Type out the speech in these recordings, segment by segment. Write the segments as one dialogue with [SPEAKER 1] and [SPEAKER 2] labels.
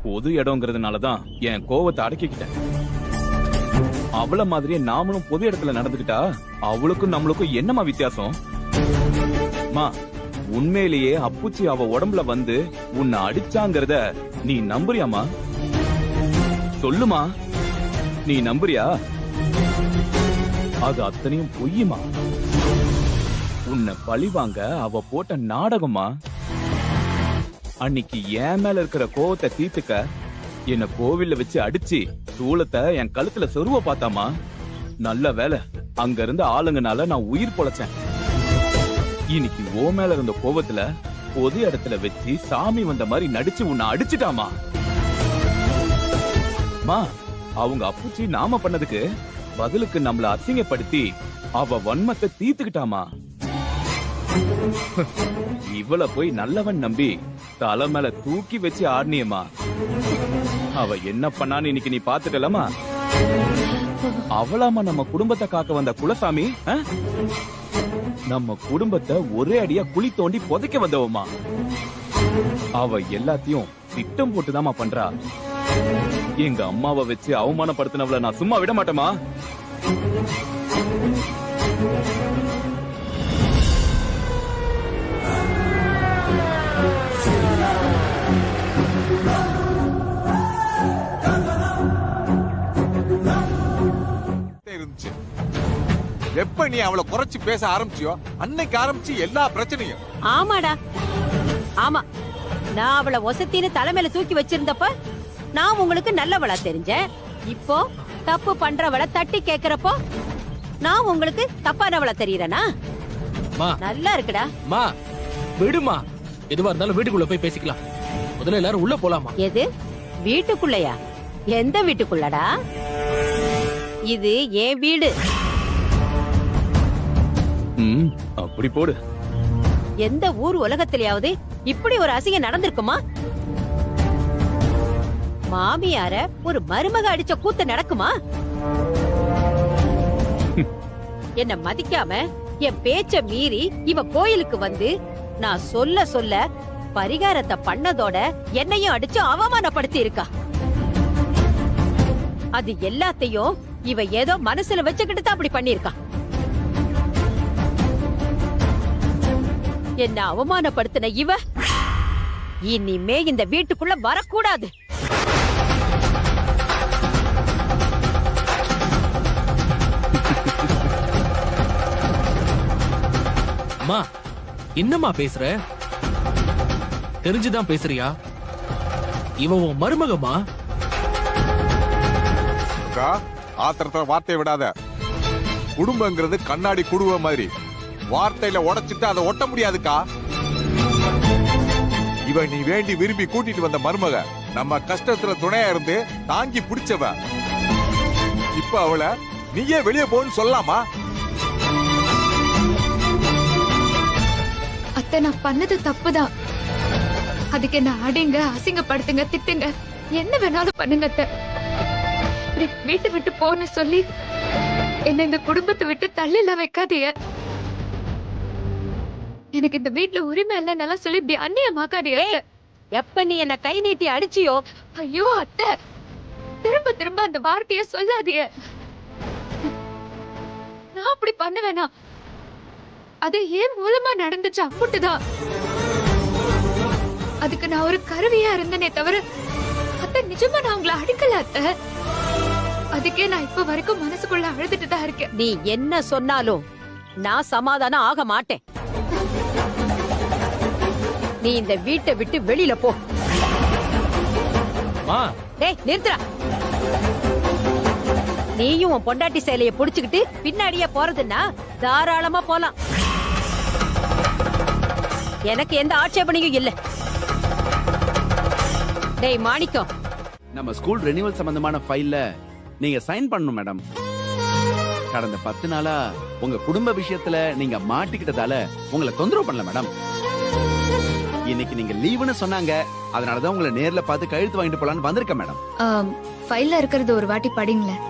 [SPEAKER 1] பொது இடம்ங்கிறதுனாலதான் என் கோவத்தை அடக்கிக்கிட்டேன். அவள மாதிரியே நாமளும் பொது இடத்துல நடந்துக்கிட்டா அவளுக்கும் நம்மளுக்கும் என்னமா வித்தியாசம்? மா, உண்மையிலேயே அப்புச்சி அவ உடம்புல வந்து உன்னை அடிச்சாங்கிறத நீ நம்புறியாமா? சொல்லுமா, நீ நம்புறியா? அது அத்தனையும் பொய்யுமா? உன்னை பழிவாங்க அவ போட்ட நாடகமா? அன்னைக்கு என் மேல இருக்கிற கோவத்தை தீர்த்துக்க என்ன கோவில்ல வச்சு அடிச்சு சூளத்தை என் கழுத்துல சொருவ பார்த்தாமா. நல்ல வேலை அங்க இருந்த ஆளுங்கனால நான் உயிர் பொழைச்சேன். இன்னைக்கு ஓ மேல இருந்த கோவத்துல பொது இடத்துல வச்சு சாமி வந்த மாதிரி நடிச்சு உன்னை அடிச்சுட்டாமா. மா, அவங்க அப்புச்சி நாம பண்ணதுக்கு பதிலுக்கு நம்மள அசிங்கப்படுத்தி அவ வன்மத்தை தீர்த்துக்கிட்டாமா. இவள போய் நல்லவன் நம்பி தலை மேல தூக்கி வச்சு ஆடினியம்மா. அவ என்ன பண்ணான்னு இன்னைக்கு நீ பாத்துட்டலமா? அவளாமா நம்ம குடும்பத்தை காக்க வந்த குலசாமி? நம்ம குடும்பத்தை ஒரே அடியா குழி தோண்டி புதைக்க வந்தவமா. அவ எல்லாத்தையும் திட்டம் போட்டுதாமா பண்றா. எங்க அம்மாவை வச்சு அவமானப்படுத்தினவள நான் சும்மா விட மாட்டேமா.
[SPEAKER 2] எப்ப நீ அவளை குறைச்சு பேச ஆரம்பிச்சியோ அன்னைக்கு ஆரம்பிச்சு எல்லா பிரச்சனையும்.
[SPEAKER 3] ஆமாடா, ஆமா. நான் அவளை ஒசத்தின்னு தலைமையில தூக்கி வச்சிருந்தப்ப நான் உங்களுக்கு நல்லவளா தெரிஞ்சேன். இப்போ தப்பு பண்றவளை தட்டி கேக்குறப்போ நான் உங்களுக்கு தப்பானவளா தெரியறனா? நல்லா இருக்குடா.
[SPEAKER 4] மா, விடுமா. எதுவா இருந்தாலும் வீட்டுக்குள்ள போய் பேசிக்கலாம். முதல்ல எல்லாரும் உள்ள போலாமா?
[SPEAKER 3] எது வீட்டுக்குள்ளயா? எந்த வீட்டுக்குள்ளடா? இது என் வீடு.
[SPEAKER 1] அப்படி போடு.
[SPEAKER 3] எந்த ஊர் உலகத்திலேயாவது இப்படி ஒரு அசிங்கம் நடந்திருக்குமா? மாமியார ஒரு மருமக அடிச்ச கூத்து நடக்குமா? என்ன மதிக்காம என் பேச்ச மீறி இவ கோயிலுக்கு வந்து நான் சொல்ல சொல்ல பரிகாரத்தை பண்ணதோட என்னையும் அடிச்சு அவமானப்படுத்தி இருக்கா. அது எல்லாத்தையும் இவ ஏதோ மனசுல வச்சுக்கிட்டு தான் அப்படி பண்ணிருக்கா. என்ன அவமானப்படுத்தின இவ இனிமே இந்த வீட்டுக்குள்ள வரக்கூடாது.
[SPEAKER 4] அம்மா, என்னம்மா பேசுற? தெரிஞ்சுதான் பேசுறியா? இவ உன் மருமகமா?
[SPEAKER 2] ஆத்திரத்துல வார்த்தையை விடாத. குடும்பங்கிறது கண்ணாடி குடுவ மாதிரி. வார்த்தையில உடைச்சிட்டு அதை ஒட்ட முடியாதுக்கா. இவ நீ வேண்டி விரும்பி கூட்டிட்டு வந்த மருமக, நம்ம கஷ்டத்துல துணையா இருந்து தாங்கி பிடிச்சவ. இப்ப அவளை நீயே வெளியே போன்னு சொல்லலாமா?
[SPEAKER 5] அத்தை, நான் பண்ணது தப்புதான். அதுக்கு என்ன அடிங்க, அசிங்கப்படுத்துங்க, திட்டுங்க, என்ன வேணாலும் பண்ணுங்க அத்தை. வீட்டை விட்டு போன்னு சொல்லி என்ன இந்த குடும்பத்தை விட்டு தள்ளில வைக்காதீங்க. எனக்கு இந்த வீட்டுல உரிமை இல்லைன்னு சொல்லி இப்படி அந்நியமாக்காதீங்க.
[SPEAKER 3] எப்ப நீ என்ன கை நீட்டி அடிச்சியோ?
[SPEAKER 5] ஐயோ அத்தை, திரும்ப திரும்ப அந்த வார்த்தைய சொல்லாதீங்க. நான் அப்படி பண்ணுவேனா? அது ஏன் மூலமா நடந்துச்சு, அப்படிதான். அதுக்கு நான் ஒரு கருவியா இருந்தேனே தவிர அத்தை, நிஜமா நான் உங்களை அடிக்கல அத்தை. அதுக்கே நான் இப்ப வரைக்கும் மனசுக்குள்ள அழுதுட்டு தான் இருக்கேன்.
[SPEAKER 3] நீ என்ன சொன்னாலும் நான் சமாதானம் ஆக மாட்டேன். நீ இந்த வீட்டை விட்டு வெளியில போ. டேய், நிறுத்துடா. நீயும் உன் பொண்டாட்டி சேலைய புடிச்சுக்கிட்டு பின்னாடியே போறதுன்னா தாராளமா போலாம். எனக்கு எந்த ஆட்சேபனையும் இல்ல. டேய் மாணிக்கம்,
[SPEAKER 6] நம்ம ஸ்கூல் ரெனிவல் சம்பந்தமான ஃபைல்ல நீங்க சைன் பண்ணணும் மேடம். கடந்த 10 நாளா உங்க குடும்ப விஷயத்துல நீங்க மாட்டிக்கிட்டதால உங்களை தொந்தரவு பண்ணல மேடம். இன்னைக்கு நீங்க லீவுன்னு சொன்னாங்க, அதனாலதான் உங்களை நேர்ல பார்த்து கழுத்து வாங்கிட்டு போலான்னு வந்திருக்கேன் மேடம்.
[SPEAKER 5] ஃபைல்ல இருக்கிறது ஒரு வாட்டி படிங்களேன்.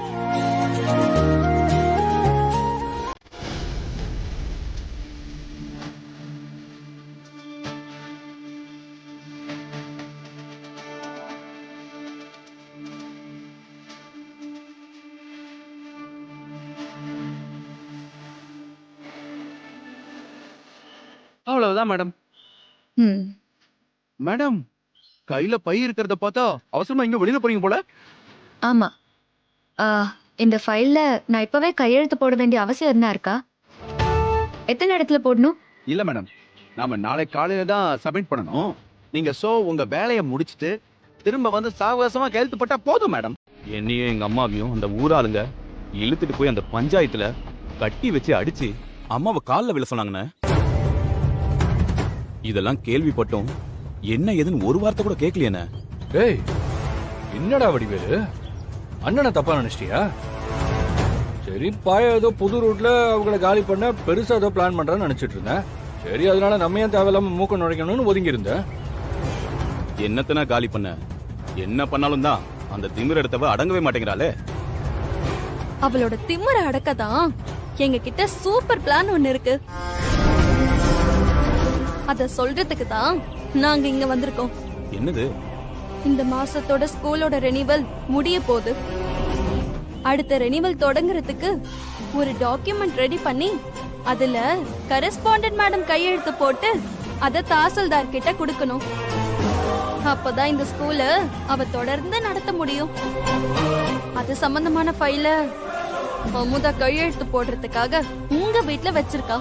[SPEAKER 6] அவ்வளவுதான் மேடம்.
[SPEAKER 5] ம்.
[SPEAKER 6] மேடம், கையில பை இருக்கிறத பார்த்தா அவசரமா இங்க வெளியில போறீங்க போல.
[SPEAKER 5] ஆமா. ஆ, இந்த ஃபைல்ல நான் இப்பவே கையெழுத்து போட வேண்டிய அவசியம் என்ன இருக்கா? எத்தனை இடத்துல போடணும்?
[SPEAKER 6] இல்ல மேடம், நாம நாளை காலையில தான் சப்மிட் பண்ணணும். நீங்க உங்க வேலையை முடிச்சிட்டு திரும்ப வந்து சாவகாசமா கையெழுத்து போட்டா போதும் மேடம்.
[SPEAKER 1] என்னையும் எங்க அம்மாவையும் அந்த ஊராளுங்க இழுத்துட்டு போய் அந்த பஞ்சாயத்துல கட்டி வச்சு அடிச்சு அம்மாவை கால்ல விழ சொன்னாங்கண்ணே. இதெல்லாம் கேள்விப்பட்டோம், என்ன ஏதுன்னு ஒரு வார்த்தை கூட கேட்கலையேண்ணே.
[SPEAKER 7] ஏய், என்னடா வடிவேலு, அண்ணனை தப்பா நினைச்சிட்டியா? சரி, பாய ஏதோ புது ரூட்ல அவங்கள காலி பண்ண பெருசா ஏதோ பிளான் பண்றான்னு நினைச்சிட்டு இருந்தேன். சரி, அதனால நம்ம ஏன் தேவையில்லாம மூக்க நுழைக்கணும்னு ஒதுங்கி இருந்தேன்.
[SPEAKER 1] என்னத்தனா காலி பண்ண, என்ன பண்ணாலும் தான் அந்த திமிர் எடுத்தவ அடங்கவே மாட்டேங்கிறாளே.
[SPEAKER 8] அவளோட திமிர அடக்கதான் எங்க கிட்ட சூப்பர் பிளான் ஒண்ணு இருக்கு. அத சொல்றதுக்கு தான் நாங்க இங்க வந்திருக்கோம்.
[SPEAKER 1] என்னது?
[SPEAKER 8] இந்த மாசத்தோட ஸ்கூலோட ரெனிவல் முடிய போகுது. அடுத்த ரெனிவல் தொடங்குறதுக்கு ஒரு டாக்குமெண்ட் ரெடி பண்ணி அதுல கரஸ்பாண்டன்ட் மேடம் கையெழுத்து போட்டு அத தாசில்தார் கிட்ட கொடுக்கணும். அப்பதான் இந்த ஸ்கூல அவ தொடர்ந்து நடத்த முடியும். அது சம்பந்தமான ஃபைல அமுதா கையெழுத்து போடுறதுக்காக உங்க வீட்ல வச்சிருக்கா.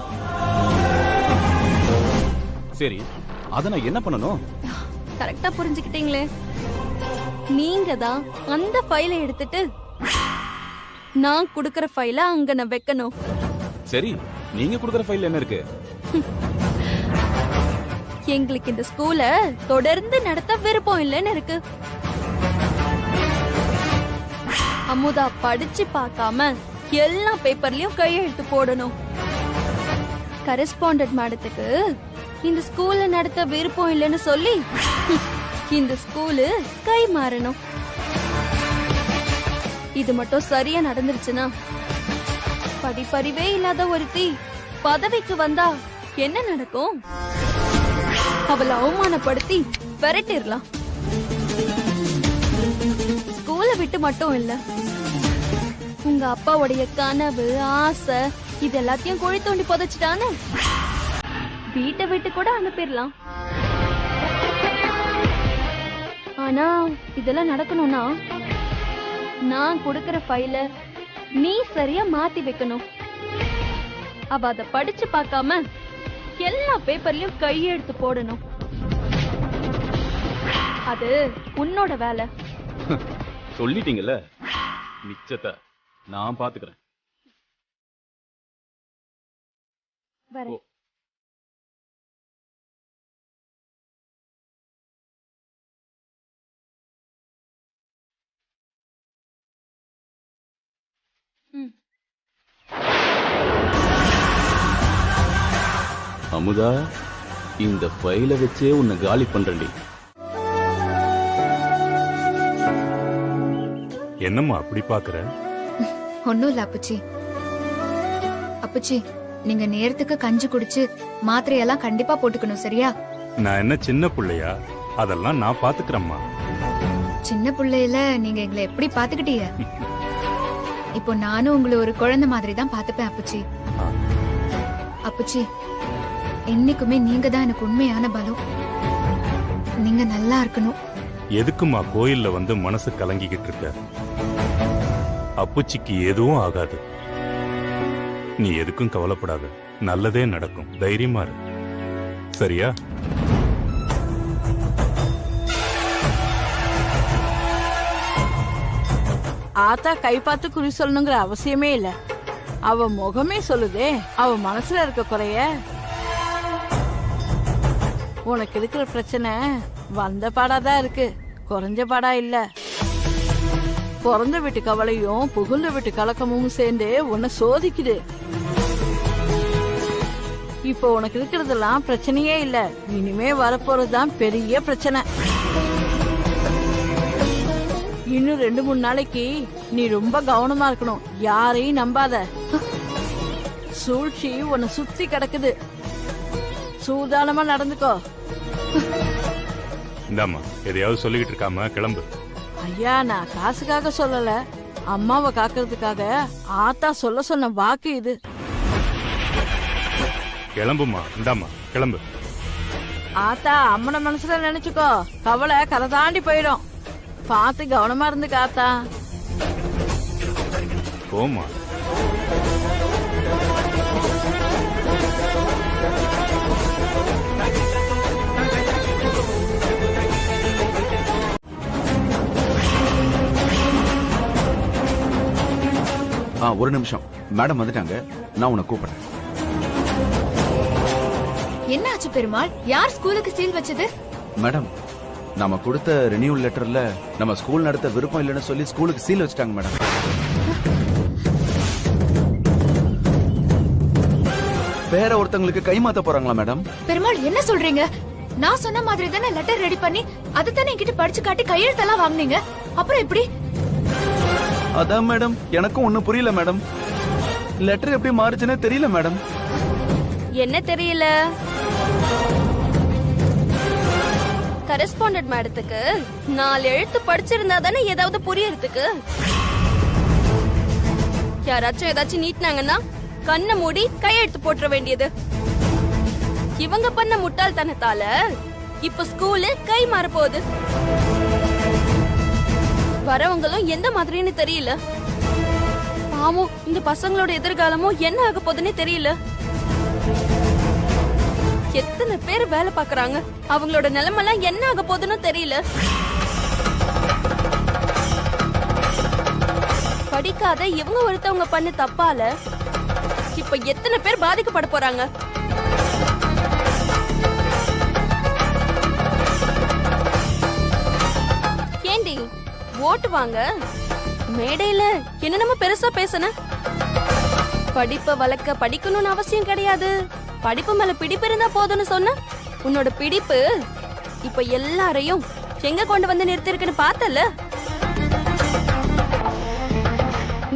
[SPEAKER 1] சரி, அத நான் என்ன பண்ணணும்?
[SPEAKER 8] கரெக்டா புரிஞ்சுக்கிட்டீங்களே. நீங்க தான் அந்த ஃபைலை எடுத்துட்டு நான் குடுக்கற ஃபைல அங்க நான் வைக்கணும்.
[SPEAKER 1] சரி, நீங்க கொடுக்குற ஃபைல் என்ன இருக்கு?
[SPEAKER 8] எங்களுக்கு இந்த ஸ்கூல தொடர்ந்து நடத்த விருப்பம் இல்லைன்னு இருக்கு. அமுதா படிச்சு பார்க்காம எல்லா பேப்பர்லயும் கையெழுத்து போடணும். கரஸ்பாண்டன்ட் மேடத்துக்கு இந்த ஸ்கூல்ல நடத்த விருப்பம் இல்லைன்னு சொல்லி இந்த ஸ்கூலு கை மாறணும். இது மட்டும் சரியா நடந்துருச்சுன்னா படிப்பறிவே இல்லாத ஒருத்தி பதவிக்கு வந்தா என்ன நடக்கும்? அவளை அவமானப்படுத்தி விரட்டிடலாம். ஸ்கூலை விட்டு மட்டும் இல்ல, உங்க அப்பாவுடைய கனவு ஆசை இது எல்லாத்தையும் குழி தோண்டி புதைச்சிட்டான்னு வீட்டை விட்டு கூட அனுப்பிடலாம். ஆனா இதெல்லாம் நடக்கணும்னா நான் கொடுக்கற ஃபைல நீ சரியா மாத்தி வைக்கணும். அவ அத படிச்சு பார்க்காம எல்லா பேப்பர்லயும் கையெழுத்து போடணும். அது உன்னோட வேலை.
[SPEAKER 1] சொல்லிட்டீங்கல்ல, மிச்சத்தை நான் பாத்துக்கிறேன்.
[SPEAKER 8] வரேன்.
[SPEAKER 1] அமுதா, இந்த ஃபைல வச்சே உன்னை காலி பண்றேன்டி.
[SPEAKER 9] என்னம்மா அப்படி பாக்குற?
[SPEAKER 5] ஒண்ணும் இல்ல அப்புச்சி. அப்புச்சி, நீங்க நேரத்துக்கு கஞ்சி குடிச்சு மாத்திரையெல்லாம் கண்டிப்பா போட்டுக்கணும், சரியா?
[SPEAKER 9] நான் என்ன சின்ன பிள்ளையா? அதெல்லாம் நான் பாத்துக்கிறேம்மா.
[SPEAKER 5] சின்ன பிள்ளையில நீங்க எங்களை எப்படி பாத்துக்கிட்டீங்க? இப்போ நானும் உங்களை ஒரு குழந்தை மாதிரி தான் பாத்துப்பேன் அப்புச்சி. அப்புச்சி, என்னைக்குமே நீங்க தான் எனக்கு உண்மையான பலம். நீங்க நல்லா இருக்கணும்.
[SPEAKER 9] எதுக்குமா கோயில்ல வந்து மனசு கலங்கிக்கிட்டு இருக்க? அப்புச்சிக்கு எதுவும் ஆகாது. நீ எதுக்கும் கவலைப்படாத, நல்லதே நடக்கும். தைரியமா இரு, சரியா?
[SPEAKER 10] ஆத்தா கை பார்த்து குறி சொல்லணுங்கிற அவசியமே இல்ல. அவ முகமே சொல்லுதே அவ மனசுல இருக்க குறைய. உனக்கு இருக்கிற பிரச்சனை வந்த பாடாதான் இருக்கு, குறைஞ்ச பாடா இல்ல. பிறந்த வீட்டு கவலையும் புகுந்த வீட்டு கலக்கமும் சேர்ந்து உன்னை சோதிக்குது. இப்போ உனக்கு இருக்கிறதெல்லாம் பிரச்சனையே இல்ல, இனிமே வரப்போறதுதான் பெரிய பிரச்சனை. இன்னும் 2-3 நாளைக்கு நீ ரொம்ப கவனமா இருக்கணும். யாரையும் நம்பாத. சூழ்ச்சி உன்னை சுத்தி கிடக்குது, சூதானமா நடந்துக்கோ.
[SPEAKER 9] இந்தாம்மா, எதையாவது சொல்லிக்கிட்டு இருக்காம கிளம்பு.
[SPEAKER 10] ஐயா, நான் காசுக்காக சொல்லல, அம்மாவை காக்கிறதுக்காக ஆத்தா சொல்ல சொன்ன வாக்கு இது.
[SPEAKER 9] கிளம்புமா, இந்தாம்மா கிளம்பு.
[SPEAKER 10] ஆத்தா அம்மனை மனசுல நினைச்சுக்கோ, கவலை கரை தாண்டி போயிடும். பார்த்து கவனமா இருந்து காத்தா.
[SPEAKER 9] போமா.
[SPEAKER 6] ஒரு நிமிஷம், மேடம் வந்துட்டாங்க, நான் உன்னை கூப்பிடுறேன்.
[SPEAKER 5] என்ன ஆச்சு பெருமாள்? யார் ஸ்கூலுக்கு சீல் வச்சது?
[SPEAKER 6] மேடம், நாம கொடுத்த ரினியூவல் லெட்டர்ல நம்ம ஸ்கூல் நடத்த விருப்பம் இல்லைன்னு சொல்லி ஸ்கூலுக்கு சீல் வச்சிட்டாங்க மேடம். வேற ஒருத்தங்களுக்கு கைமாத்த போறாங்களா மேடம்?
[SPEAKER 5] பெருமாள் என்ன சொல்றீங்க? நான் சொன்ன மாதிரி தானே லெட்டர் ரெடி பண்ணி அதை தானே என்கிட்ட படிச்சு காட்டி கையெழுத்தெல்லாம் வாங்குனீங்க. அப்புறம் எப்படி?
[SPEAKER 6] அதான் மேடம், எனக்கும் ஒண்ணும் புரியல மேடம். லெட்டர் எப்படி மாறுச்சுன்னே தெரியல மேடம்.
[SPEAKER 8] என்ன தெரியல? கரஸ்பாண்டன்ட் மேடத்துக்கு 4 எழுத்து படிச்சிருந்தா தானே ஏதாவது புரியறதுக்கு. யாராச்சும் ஏதாச்சும் நீட்டினாங்கன்னா கண்ணை மூடி கையெழுத்து போட்டுற வேண்டியது. இவங்க பண்ண முட்டாள்தனத்தால இப்ப ஸ்கூலு கை மாற போகுது. வரவங்களும் எந்த மாதிரின்னு தெரியல. பாவம், இந்த பசங்களோட எதிர்காலமும் என்ன ஆக போகுதுன்னு தெரியல. எத்தனை பேர் வேலை பாக்குறாங்க, அவங்களோட நிலைமெல்லாம் என்ன ஆக போகுதுன்னு தெரியல. படிக்காத இவங்க ஒருத்தவங்க பண்ண தப்பால இப்ப எத்தனை பேர் பாதிக்கப்பட போறாங்க. ஏண்டி ஓட்டு வாங்க மேடையில என்ன நம்ம பெருசா பேசணும்? படிப்பை வளர்க்க படிக்கணும்னு அவசியம் கிடையாது, படிப்பு மேல பிடிப்பு இருந்தா போதும்னு சொன்ன உன்னோட பிடிப்பு இப்ப எல்லாரையும் எங்க கொண்டு வந்து நிறுத்திருக்குன்னு பார்த்தல.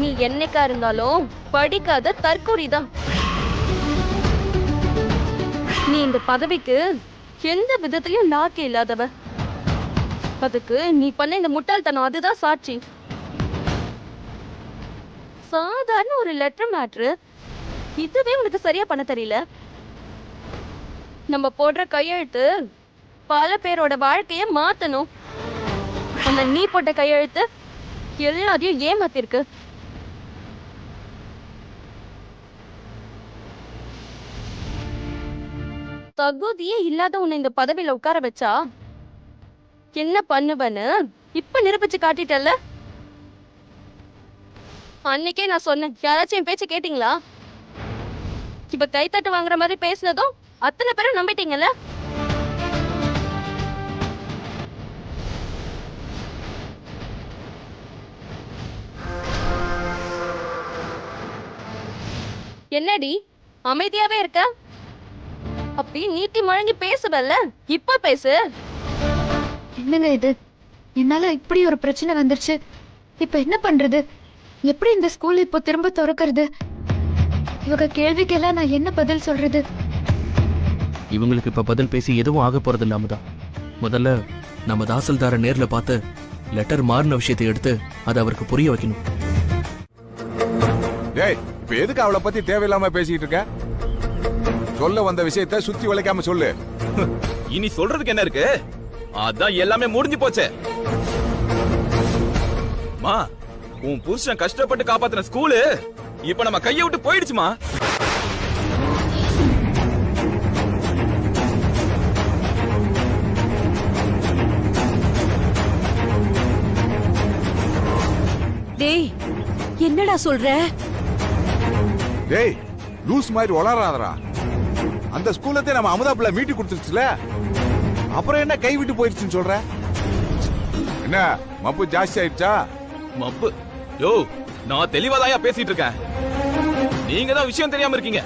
[SPEAKER 8] நீ என்னைக்கா இருந்தாலும் படிக்காத தற்கூரிதான். நீ இந்த பதவிக்கு எந்த விதத்திலயும் லாக்கே இல்லாதவ. அதுக்கு நீ பண்ண இந்த முட்டாள்தனம் அதுதான் சாட்சி. சாதாரண ஒரு லெட்டர் மேட்ரு, இதுவே உனக்கு சரியா பண்ண தெரியல. நம்ம போடுற கையெழுத்து பல பேரோட வாழ்க்கைய மாத்தணும். ஆனா நீ போட்ட கையெழுத்து எல்லாரையும் ஏமாத்திருக்கு. தகுதியே இல்லாத உன்னை இந்த பதவியில உட்கார வச்சா என்ன பண்ணுவன்னு இப்ப நிரூபிச்சு காட்டிட்டல்ல. அன்னைக்கே நான் சொன்னேன், யாராச்சும் என் பேச்ச கேட்டீங்களா? இப்ப கைத்தட்டு வாங்குற மாதிரி பேசினதும் அத்தனை பேரும் நம்பிட்டீங்கல்ல. என்னடி அமைதியாவே இருக்க? அப்படி நீட்டி முழங்கி பேசுவல்ல, இப்ப பேசு.
[SPEAKER 5] என்னங்க இது? என்னால இப்படி ஒரு பிரச்சனை வந்துருச்சு. இப்ப என்ன பண்றது? எப்படி இந்த ஸ்கூல் இப்போ திரும்ப திறக்கிறது? இவங்க கேள்விக்கெல்லாம் நான் என்ன பதில் சொல்றது?
[SPEAKER 4] இவங்களுக்கு இப்ப பதில் பேசி எதுவும் ஆக போறது இல்லாம தான் முதல்ல நம்ம தாசில்தார நேர்ல பார்த்து லெட்டர் மாறின விஷயத்தை எடுத்து அதை அவருக்கு புரிய வைக்கணும்.
[SPEAKER 2] டேய், இப்ப எதுக்கு அவளை பத்தி தேவையில்லாம பேசிட்டு இருக்க? சொல்ல வந்த விஷயத்தை சுத்தி வளைக்காம சொல்லு.
[SPEAKER 1] இனி சொல்றதுக்கு என்ன இருக்கு? அதான் எல்லாமே முடிஞ்சு போச்சே. மா, உன் புருஷன் கஷ்டப்பட்டு காப்பாத்தின ஸ்கூலு இப்ப நம்ம கையை விட்டு போயிடுச்சுமா.
[SPEAKER 3] டேய், என்னடா சொல்ற?
[SPEAKER 2] டேய், லூஸ் மாதிரி வளராதடா. அந்த ஸ்கூலத்தை நம்ம அமுதாப்புல மீட்டு கொடுத்துருச்சுல, அப்புறம் என்ன கை விட்டு போயிருச்சுன்னு சொல்ற? என்ன மப்பு ஜாஸ்தி ஆயிடுச்சா?
[SPEAKER 1] மப்பு யோ, நான் தெளிவாதான் பேசிட்டு இருக்கேன். நீங்க தான் விஷயம் தெரியாம இருக்கீங்க.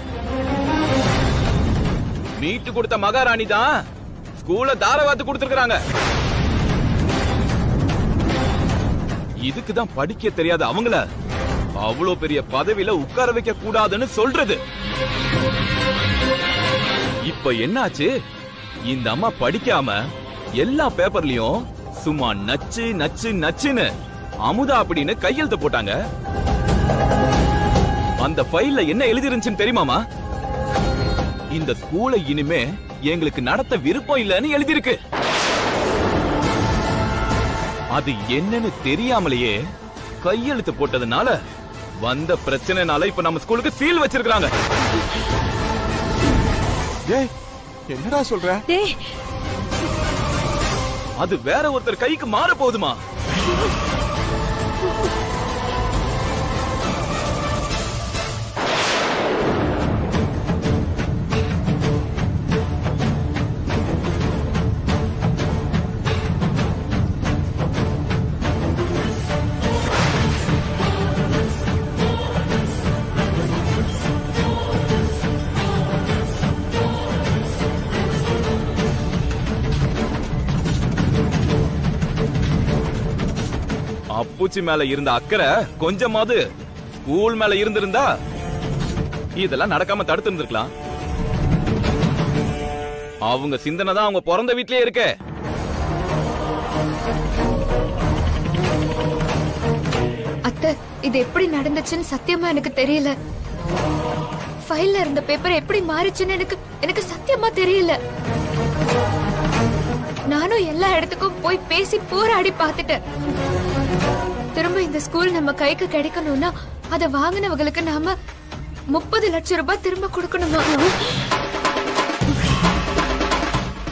[SPEAKER 1] மீட்டு கொடுத்த மகாராணி தான் ஸ்கூல தாரவாத்து கொடுத்திருக்காங்க. இதுக்குதான் படிக்க தெரியாத அவங்கள அவ்வளவு பெரிய பதவியில உட்கார வைக்க கூடாதுன்னு சொல்றது. இப்ப என்னாச்சு? இந்த அம்மா படிக்காம எல்லா பேப்பர்லயும் சும்மா நச்சு நச்சு நச்சுன்னு அமுதா அப்படின்னு கையெழுத்து போட்டாங்க. அந்த ஃபைல்ல என்ன எழுதி இருந்துச்சுன்னு தெரியுமாமா? இந்த ஸ்கூலை இனிமே எங்களுக்கு நடத்த விருப்பம் இல்லைன்னு எழுதியிருக்கு. அது என்னன்னு தெரியாமலேயே கையெழுத்து போட்டதுனால வந்த பிரச்சனைனால இப்ப நம்ம ஸ்கூலுக்கு சீல் வச்சிருக்காங்க.
[SPEAKER 2] ஏய் என்னடா சொல்ற?
[SPEAKER 3] டேய்,
[SPEAKER 1] அது வேற ஒருத்தர் கைக்கு மாற போகுதுமா? அப்பூச்சி மேல இருந்த அக்கறை கொஞ்சமாவது ஸ்கூல் மேல இருந்திருந்தா இதெல்லாம் நடக்காம தடுத்து இருந்திருக்கலாம். அவங்க சிந்தனை தான் அவங்க பிறந்த வீட்லயே இருக்க.
[SPEAKER 5] அத்தை, இது எப்படி நடந்துச்சுன்னு சத்தியமா எனக்கு தெரியல. ஃபைல்ல இருந்த பேப்பர் எப்படி மாறிச்சுன்னு எனக்கு சத்தியமா தெரியல. நானும் எல்லா இடத்துக்கும் போய் பேசி போராடி பார்த்துட்டேன். திரும்ப இந்த ஸ்கூல் நம்ம கைக்கு கிடைக்கணும்னா அதை வாங்கினவங்களுக்கு நாம 30 லட்சம் ரூபாய் திரும்ப கொடுக்கணுமா?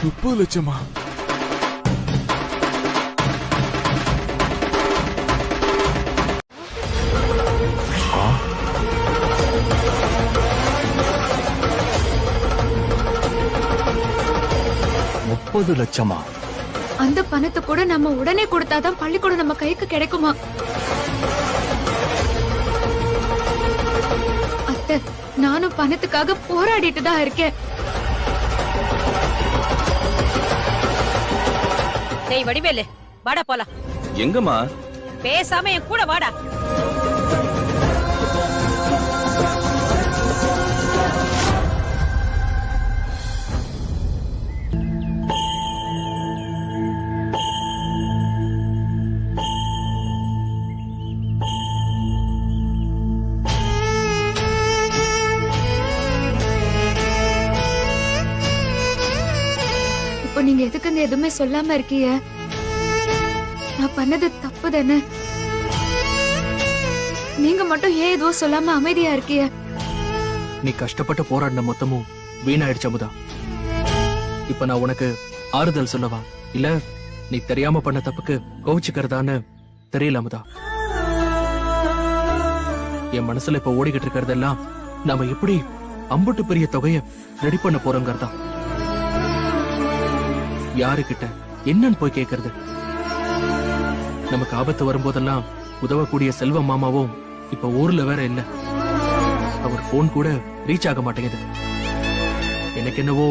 [SPEAKER 2] 30 லட்சமா?
[SPEAKER 7] லட்சமா?
[SPEAKER 5] அந்த பணத்தை கூட நம்ம உடனே கொடுத்தாதான் பள்ளிக்கூடம் நம்ம கைக்கு கிடைக்குமா? அத்தை, நானும் பணத்துக்காக போராடிட்டு தான் இருக்கேன்.
[SPEAKER 3] டேய் வடிவேலு, வாடா போலாம்.
[SPEAKER 1] எங்கம்மா?
[SPEAKER 3] பேசாம என் கூட வாடா.
[SPEAKER 5] இப்போ நீங்க எதுக்குங்க எதுவுமே சொல்லாம இருக்கீங்க? நான் பண்ணது தப்பு தானே? நீங்க மட்டும் ஏன் எதுவும் சொல்லாம அமைதியா இருக்கீங்க?
[SPEAKER 4] நீ கஷ்டப்பட்டு போராடின மொத்தமும் வீணாயிடுச்சு அமுதா. இப்ப நான் உனக்கு ஆறுதல் சொல்லவா, இல்ல நீ தெரியாம பண்ண தப்புக்கு கோவிச்சுக்கிறதான்னு தெரியல அமுதா. என் மனசுல இப்ப ஓடிக்கிட்டு இருக்கிறதெல்லாம் நாம எப்படி அம்புட்டு பெரிய தொகைய ரெடி பண்ண போறோங்கிறதா. யாருக்கிட்ட என்னன்னு போய் கேக்குறது? நமக்கு ஆபத்து வரும்போதெல்லாம் உதவக்கூடிய செல்வ மாமாவும் இப்ப ஊர்ல வேற இல்ல. அவர் போன் கூட ரீச் ஆக மாட்டேங்குது. எனக்கு என்னவோ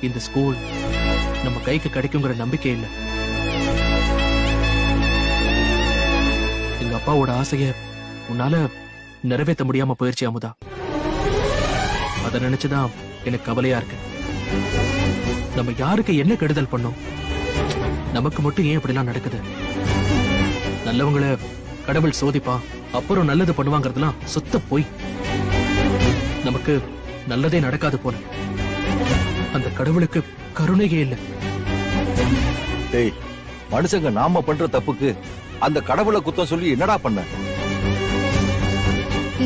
[SPEAKER 4] இந்த ஸ்கூல் நம்ம கைக்கு கிடைக்குங்கிற நம்பிக்கை இல்ல. எங்க அப்பாவோட ஆசைய உன்னால நிறைவேற்ற முடியாம போயிருச்சு அமுதா. அத நினைச்சுதான் எனக்கு கவலையா இருக்கு. நம்ம யாருக்கு என்ன கெடுதல் பண்ணோம்? நமக்கு மட்டும் ஏன் இப்படிலாம் நடக்குது? நல்லவங்களை கடவுள் சோதிப்பா, அப்புறம் நல்லது பண்ணுவாங்கிறதுலாம் சுத்த போய். நமக்கு நல்லதே நடக்காது போல. அந்த கடவுளுக்கு கருணையே இல்ல.
[SPEAKER 11] டேய், மனுஷங்க நாம பண்ற தப்புக்கு அந்த கடவுளை குத்தம் சொல்லி என்னடா பண்ண?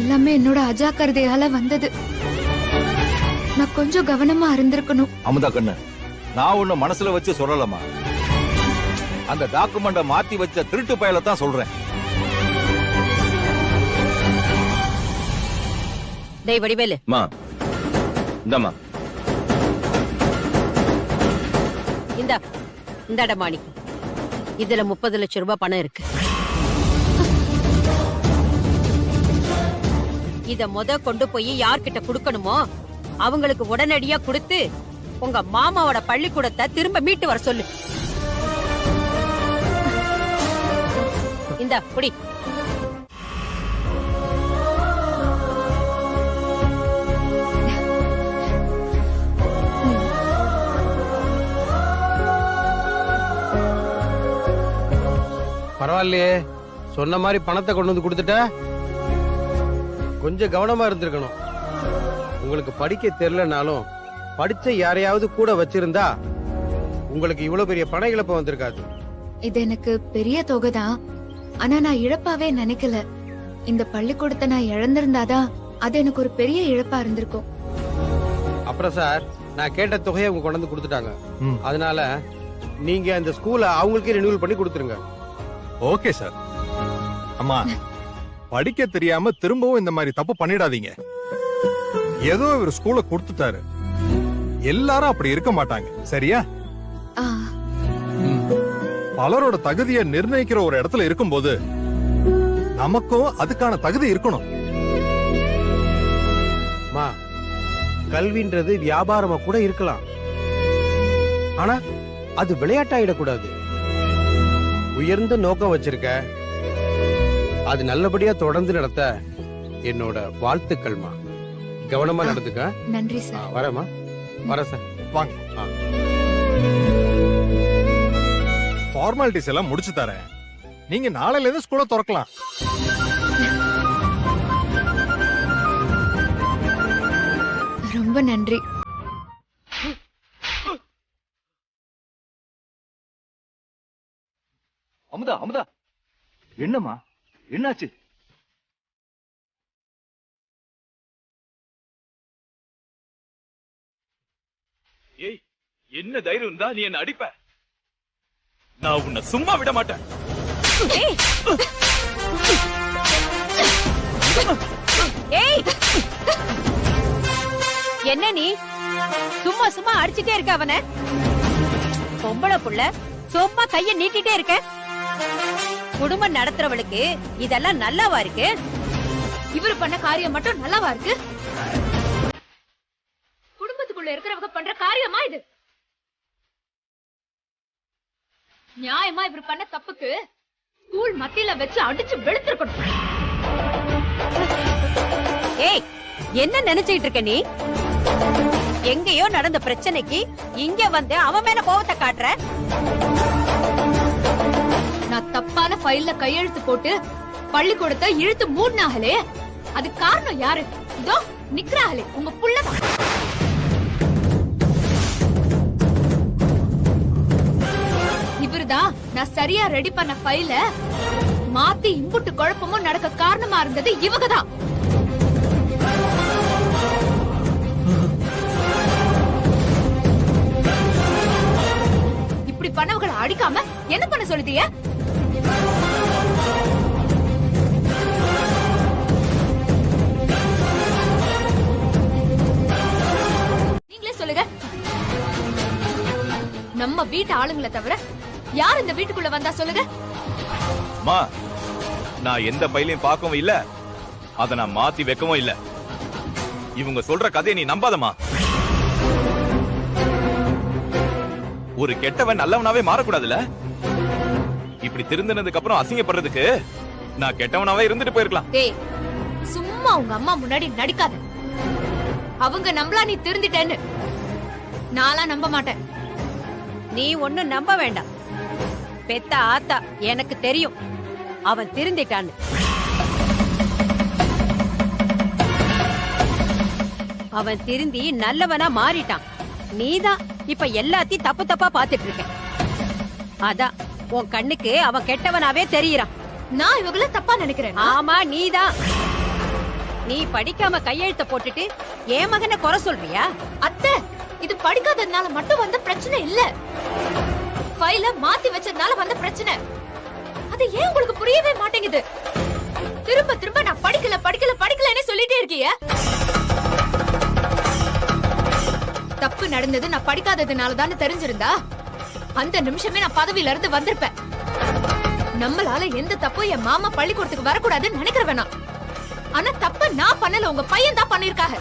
[SPEAKER 5] எல்லாமே என்னோட அஜாக்கிரதையால வந்தது. நான் கொஞ்சம் கவனமா இருந்திருக்கணும்.
[SPEAKER 11] அமுதா கண்ணு, நான் உன்னை மனசுல வச்சு சொல்லலாமா? அந்த டாக்குமெண்ட மாத்தி வச்ச திருட்டு பயல தான் சொல்றேன்.
[SPEAKER 3] டேய் வடிவேலு,
[SPEAKER 1] மா இந்தம்மா.
[SPEAKER 3] இந்தாட மாணிக்கம், இதுல 30 லட்சம் ரூபாய் பணம் இருக்கு. இத கொண்டு போய் யார்கிட்ட குடுக்கணுமோ அவங்களுக்கு உடனடியா கொடுத்து உங்க மாமாவோட பள்ளிக்கூடத்தை திரும்ப மீட்டு வர சொல்லு. இந்தா புடி.
[SPEAKER 12] பரவாயில்லையே, சொன்ன மாதிரி பணத்தை கொண்டு வந்து கொடுத்துட்ட. கொஞ்சம் கவனமா இருந்திருக்கணும். உங்களுக்கு படிக்க தெரியலனாலும் படிச்ச யாரையாவது கூட வச்சிருந்தா உங்களுக்கு இவ்வளவு பெரிய பண இழப்பு வந்திருக்காது.
[SPEAKER 5] இது எனக்கு பெரிய தொகைதான். ஆனா நான் இழப்பாவே நினைக்கல. இந்த பள்ளிக்கூடத்தை நான் இழந்திருந்தாதான் அது எனக்கு ஒரு பெரிய இழப்பா இருந்திருக்கும்.
[SPEAKER 12] அப்புறம் சார், நான் கேட்ட தொகையை அவங்க கொண்டு வந்து கொடுத்துட்டாங்க. அதனால நீங்க அந்த ஸ்கூலை அவங்களுக்கே ரினியூவல் பண்ணி கொடுத்துருங்க.
[SPEAKER 13] Okay sir. அம்மா, படிக்க தெரியாம திரும்பவும் இந்த மாதிரி தப்பு பண்ணிடாதீங்க. ஏதோ இவர் ஸ்கூலை கொடுத்துட்டாரு, எல்லாரும் அப்படி இருக்க மாட்டாங்க. சரியா? பலரோட தகுதியை நிர்ணயிக்கிற ஒரு இடத்துல இருக்கும்போது நமக்கும் அதுக்கான தகுதி இருக்கணும்.
[SPEAKER 12] கல்வின்றது வியாபாரமா கூட இருக்கலாம், ஆனா அது விளையாட்டாயிடக்கூடாது. உயர்ந்த நோக்கம் வச்சிருக்க, அது நல்லபடியா தொடர்ந்து நடத்த என்னோட வாழ்த்துக்கள்மா. கவனமா நடந்துக்க.
[SPEAKER 5] நன்றி சார்.
[SPEAKER 12] வரேம்மா. வர சார்.
[SPEAKER 13] வாங்க. ஃபார்மாலிட்டிஸ் எல்லாம் முடிச்சு தரேன். நீங்க நாளையில இருந்து ஸ்கூலை திறக்கலாம்.
[SPEAKER 5] ரொம்ப நன்றி.
[SPEAKER 11] அமுதா, அமுதா, என்னம்மா, என்னாச்சு?
[SPEAKER 1] ஏய், என்ன தைரியம் இருந்தா நீ என்ன அடிப்ப? நான் உன்னை சும்மா விட மாட்டேன்.
[SPEAKER 3] என்ன நீ சும்மா சும்மா அடிச்சுட்டே இருக்க அவன? பொம்பளை புள்ள சும்மா கைய நீட்டிட்டே இருக்க. குடும்பம் நடத்துறவளுக்கு இதெல்லாம் நல்லாவா இருக்கு?
[SPEAKER 5] இவரு பண்ண காரியம் மட்டும் நல்லாவா இருக்கு? குடும்பத்துக்குள்ள இருக்கிறவங்க பண்ற காரியமா இது? நியாயமா இவர் பண்ண தப்புக்கு ஸ்கூல் மத்தியில வச்சு அடிச்சு வெளுத்திருக்கணும்.
[SPEAKER 3] ஏய், என்ன நினைச்சிட்டு இருக்க நீ? எங்கேயோ நடந்த பிரச்சனைக்கு இங்க வந்து அவன் மேல கோவத்தை காட்டுற.
[SPEAKER 5] நான் தப்பான ஃபைல்ல கையெழுத்து போட்டு பள்ளிக்கூடத்தை இழுத்து மூடினாங்களே, அது காரணம் யாரு? இதோ நிக்கிறாங்களே, உங்க புள்ளதான். இவருதான் நான் சரியா ரெடி பண்ண ஃபைல மாத்தி இம்புட்டு குழப்பமும் நடக்க காரணமா இருந்தது இவங்கதான். இப்படி பண்ணவங்களை அடிக்காம என்ன பண்ண சொல்லுதிய? நீங்களே சொல்லுங்க. நம்ம வீட்டு ஆளுங்களை தவிர யார் இந்த வீட்டுக்குள்ள வந்தா சொல்லுங்க.
[SPEAKER 1] மா, நான் எந்த பையிலையும் பார்க்கவும் இல்ல, அத நான் மாத்தி வைக்கவும் இல்ல. இவங்க சொல்ற கதையை நீ நம்பாதமா. ஒரு கெட்டவன் நல்லவனாவே மாறக்கூடாதுல. இப்படி திருந்தினதுக்கு அப்புறம் அசிங்கப்படுறதுக்கு நான் கெட்டவனாவே இருந்துட்டு போயிருக்கலாம்.
[SPEAKER 5] டேய், சும்மா உங்க அம்மா முன்னாடி நடிக்காத. அவங்க நம்பலா நீ திருந்திட்டேன்னு. நான்லாம் நம்ப மாட்டேன்.
[SPEAKER 3] நீ ஒண்ணும் நம்ப வேண்டாம். பெத்த ஆத்தா எனக்கு தெரியும் அவன் திருந்திட்டான்னு. அவன் திருந்தி நல்லவனா மாறிட்டான். நீதான் இப்ப எல்லாத்தையும் தப்பு தப்பா பாத்துட்டு இருக்க. அதான் உன் கண்ணுக்கு அவன் கெட்டவனாவே தெரியறான்.
[SPEAKER 5] நான் இவங்கள தப்பா நினைக்கிறேன்.
[SPEAKER 3] ஆமா, நீதான். நீ படிக்காம கையெழுத்த போட்டுட்டு என் மகனை குறை சொல்றியா?
[SPEAKER 5] அத்தை, இது படிக்காததுனால மட்டும் வந்த பிரச்சனை இல்ல, ஃபைல மாத்தி வச்சதுனால வந்த பிரச்சனை. அது ஏன் உங்களுக்கு புரியவே மாட்டேங்குது? திரும்ப திரும்ப நான் படிக்கல படிக்கல படிக்கலன்னு சொல்லிட்டே இருக்கீங்க. தப்பு நடந்தது நான் படிக்காததுனால தான் தெரிஞ்சிருந்தா அந்த நிமிஷமே நான் பதவியில இருந்து வந்திருப்பேன். நம்மளால எந்த தப்பும் என் மாமா பள்ளிக்கூடத்துக்கு வரக்கூடாதுன்னு நினைக்கிற வேணாம். ஆனா தப்பு நான் பண்ணல, உங்க பையன் தான் பண்ணிருக்காங்க.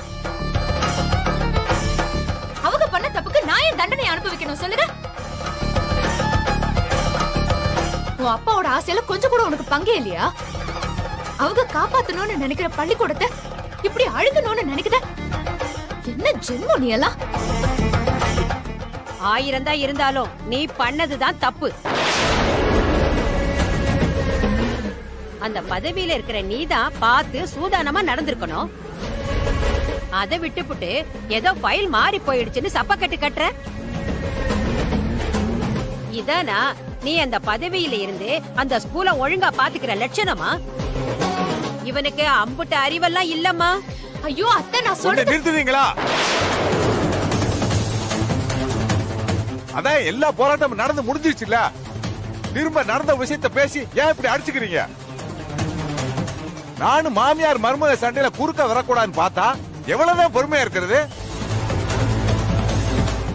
[SPEAKER 5] அவங்க பண்ண தப்புக்கு நான் ஏன் தண்டனை அனுபவிக்கணும் சொல்லுங்க? உன் அப்பாவோட ஆசையில கொஞ்சம் கூட உனக்கு பங்கே இல்லையா? அவங்க காப்பாத்தணும்னு நினைக்கிற பள்ளிக்கூடத்தை இப்படி அழுகணும்னு நினைக்குத? என்ன ஜென்மம் நீ எல்லாம்?
[SPEAKER 3] 1000 தான் இருந்தாலும் நீ பண்ணதுதான் தப்பு. அந்த பதவியில இருக்கிற நீதான் பார்த்து சூதானமா நடந்திருக்கணும். அதை விட்டுப்புட்டு ஏதோ ஃபைல் மாறி போயிடுச்சுன்னு சப்பக்கட்டு கட்டுற. இதானா நீ அந்த பதவியில இருந்து அந்த ஸ்கூல ஒழுங்கா பாத்துக்கிற லட்சணமா? இவனுக்கு அம்புட்ட அறிவெல்லாம் இல்லம்மா.
[SPEAKER 5] ஐயோ அத்தை, நான்
[SPEAKER 2] கொஞ்சம்
[SPEAKER 5] சொல்றது
[SPEAKER 2] நிறுத்துவீங்களா? அதான் எல்லா போராட்டமும் நடந்து முடிஞ்சிருச்சுல, திரும்ப நடந்த விஷயத்த பேசி ஏன் இப்படி அடிச்சுக்கிறீங்க? நானும் மாமியார் மருமக சண்டையில குறுக்க வரக்கூடாதுன்னு பார்த்தா எவ்வளவுதான் பொறுமையா இருக்கிறது?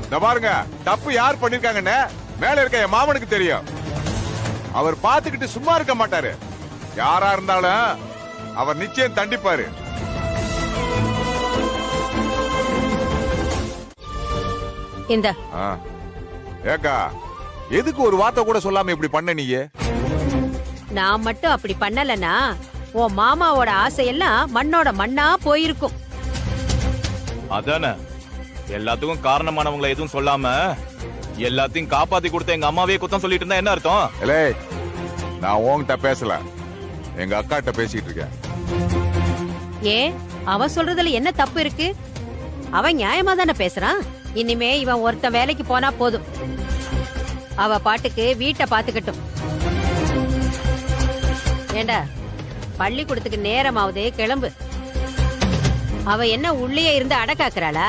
[SPEAKER 2] இந்த பாருங்க, தப்பு யார் பண்ணிருக்காங்கன்னு மேல இருக்க என் மாமனுக்கு தெரியும். அவர் பாத்துக்கிட்டு சும்மா இருக்க மாட்டாரு. யாரா இருந்தாலும் அவர் நிச்சயம் தண்டிப்பாரு.
[SPEAKER 3] இந்த
[SPEAKER 2] ஏக்கா, எதுக்கு ஒரு வார்த்தை கூட சொல்லாம இப்படி பண்ண நீயே?
[SPEAKER 3] நான் மட்டும் அப்படி பண்ணலனா உன் மாமாவோட ஆசையெல்லாம் மண்ணோட மண்ணா போயிருக்கும்.
[SPEAKER 1] அதானே, எல்லாத்துக்கும் காரணமானவங்களை எதுவும் சொல்லாம எல்லாத்தையும் காப்பாத்தி கொடுத்த எங்க அம்மாவே குத்தம் சொல்லிட்டு இருந்தா என்ன அர்த்தம்?
[SPEAKER 2] இல்லே, நான் உன்கிட்ட பேசல, எங்க அக்காட்ட பேசிட்டு இருக்கேன்.
[SPEAKER 3] ஏன் அவன் சொல்றதுல என்ன தப்பு இருக்கு? அவன் நியாயமா தானே பேசுறான். இனிமே இவன் ஒருத்தன் வேலைக்கு போனா போதும், அவ பாட்டுக்கு வீட்டை பாத்துக்கட்டும். ஏண்டா, பள்ளிக்கூடத்துக்கு நேரமாவது, கிளம்பு. அவ என்ன உள்ளே இருந்து அடக்காக்குறாளா?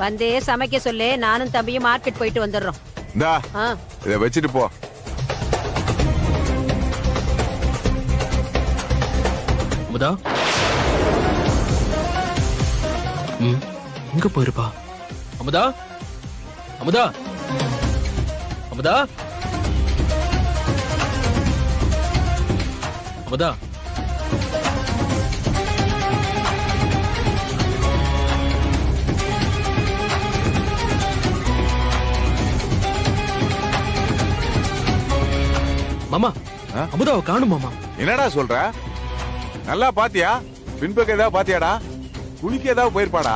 [SPEAKER 3] வந்து சமைக்க சொல்லு, நானும் தம்பியும் மார்க்கெட் போயிட்டு வந்துடுறோம்.
[SPEAKER 2] இந்தா, இத வச்சிட்டு போ.
[SPEAKER 4] அமுதா, எங்க போயிருப்பா? அமுதா, அமுதா, அமுதா, அமுதா. மாமா, அமுதாவை காணும் மாமா.
[SPEAKER 2] என்னடா சொல்ற? நல்லா பாத்தியா? பின்பக்கம் ஏதாவது பாத்தியாடா? குளிக்க ஏதாவது போயிருப்பாடா?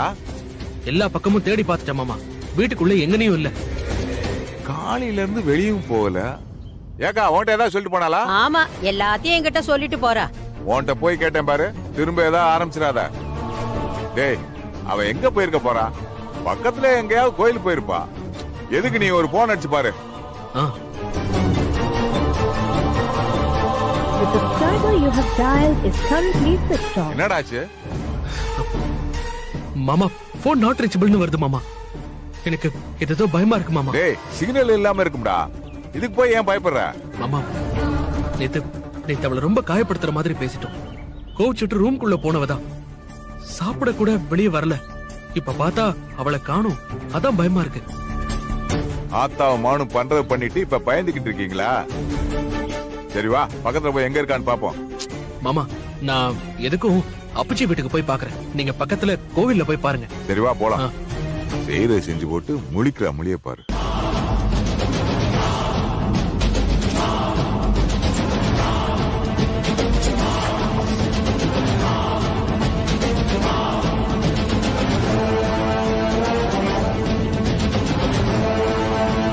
[SPEAKER 4] எல்லா பக்கமும் தேடி பார்த்துட்டேன் மாமா, வீட்டுக்குள்ள எங்கனையும் இல்ல.
[SPEAKER 2] காலையில இருந்து வெளியும் போகல. ஏக்கா, உன்கிட்ட ஏதாவது சொல்லிட்டு போனாலா?
[SPEAKER 3] ஆமா, எல்லாத்தையும் என்கிட்ட சொல்லிட்டு போறா.
[SPEAKER 2] உன்கிட்ட போய் கேட்டேன் பாரு, திரும்ப ஏதாவது ஆரம்பிச்சிடாத. டேய், அவ எங்க போயிருக்க போறா? பக்கத்துல எங்கேயாவது கோயில் போயிருப்பா. எதுக்கு நீ ஒரு போன் அடிச்சு பாரு. என்னடாச்சு
[SPEAKER 4] மாமா? போன் நாட் ரீச்சபிள்னு வருது மாமா. எனக்கு ஏதோ பயமா இருக்கு மாமா.
[SPEAKER 2] டேய், சிக்னல் இல்லாம இருக்கும்டா, இதுக்கு போய் ஏன் பயப்படுற?
[SPEAKER 4] மாமா, நேத்து அவளை ரொம்ப காயப்படுத்துற மாதிரி பேசிட்டோம். கோவிச்சுட்டு ரூம்குள்ள போனவதான் சாப்பிட கூட வெளியே வரல. இப்ப பார்த்தா அவளை காணும், அதான் பயமா இருக்கு.
[SPEAKER 2] ஆத்தாவும் மானும் பண்றது பண்ணிட்டு இப்ப பயந்துகிட்டு இருக்கீங்களா? சரி வா, பக்கத்துல போய் எங்க இருக்கான்னு பாப்போம்.
[SPEAKER 4] மாமா, நான் எதுக்கும் அப்பச்சி வீட்டுக்கு போய் பாக்குறேன், நீங்க பக்கத்துல கோவில்ல போய் பாருங்க.
[SPEAKER 2] சரி வா போலாம். செய்யறதை செஞ்சு போட்டு முழிக்கிற மொழிய பாரு.